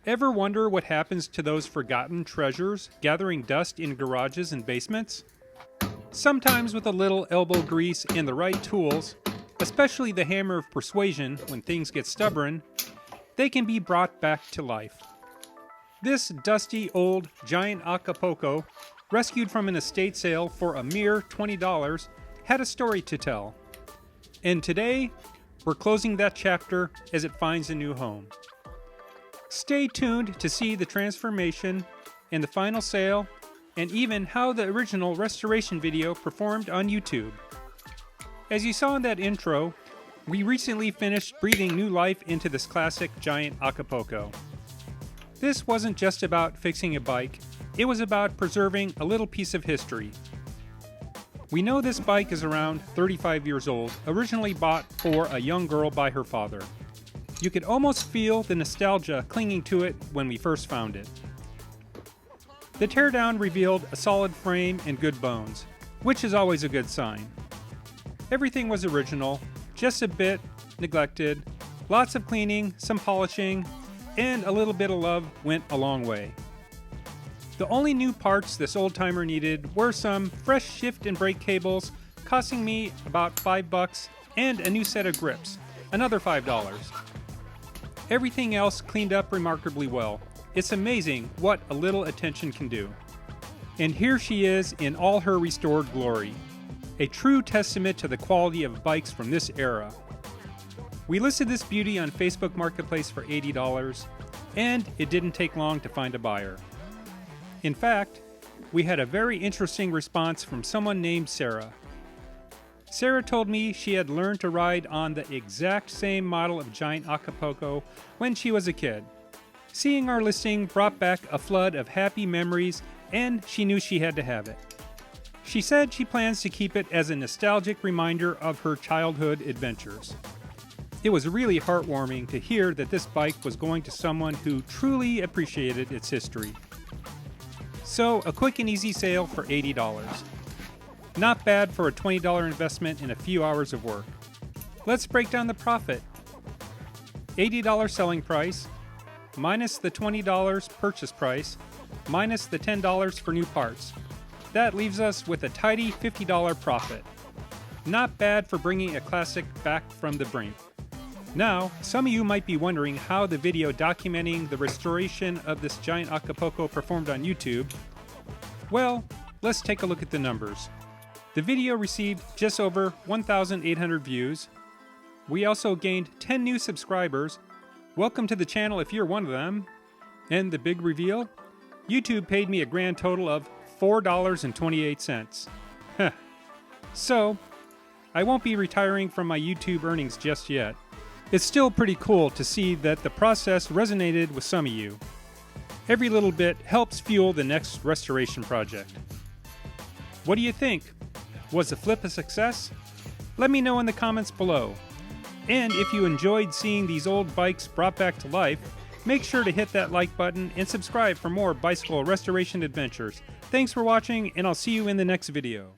Ever wonder what happens to those forgotten treasures gathering dust in garages and basements? Sometimes with a little elbow grease and the right tools, especially the hammer of persuasion when things get stubborn, they can be brought back to life. This dusty old giant Acapulco, rescued from an estate sale for a mere $20, had a story to tell. And today, we're closing that chapter as it finds a new home. Stay tuned to see the transformation and the final sale, and even how the original restoration video performed on YouTube. As you saw in that intro, we recently finished breathing new life into this classic giant Acapulco. This wasn't just about fixing a bike, it was about preserving a little piece of history. We know this bike is around 35 years old, originally bought for a young girl by her father. You could almost feel the nostalgia clinging to it when we first found it. The teardown revealed a solid frame and good bones, which is always a good sign. Everything was original, just a bit neglected, lots of cleaning, some polishing, and a little bit of love went a long way. The only new parts this old-timer needed were some fresh shift and brake cables, costing me about $5, and a new set of grips, another $5. Everything else cleaned up remarkably well. It's amazing what a little attention can do. And here she is in all her restored glory. A true testament to the quality of bikes from this era. We listed this beauty on Facebook Marketplace for $80, and it didn't take long to find a buyer. In fact, we had a very interesting response from someone named Sarah. Sarah told me she had learned to ride on the exact same model of giant Acapulco when she was a kid. Seeing our listing brought back a flood of happy memories, and she knew she had to have it. She said she plans to keep it as a nostalgic reminder of her childhood adventures. It was really heartwarming to hear that this bike was going to someone who truly appreciated its history. So, a quick and easy sale for $80. Not bad for a $20 investment in a few hours of work. Let's break down the profit. $80 selling price, minus the $20 purchase price, minus the $10 for new parts. That leaves us with a tidy $50 profit. Not bad for bringing a classic back from the brink. Now, some of you might be wondering how the video documenting the restoration of this giant Acapulco performed on YouTube. Well, let's take a look at the numbers. The video received just over 1,800 views. We also gained 10 new subscribers. Welcome to the channel if you're one of them. And the big reveal? YouTube paid me a grand total of $4.28. So, I won't be retiring from my YouTube earnings just yet. It's still pretty cool to see that the process resonated with some of you. Every little bit helps fuel the next restoration project. What do you think? Was the flip a success? Let me know in the comments below. And if you enjoyed seeing these old bikes brought back to life, make sure to hit that like button and subscribe for more bicycle restoration adventures. Thanks for watching, and I'll see you in the next video.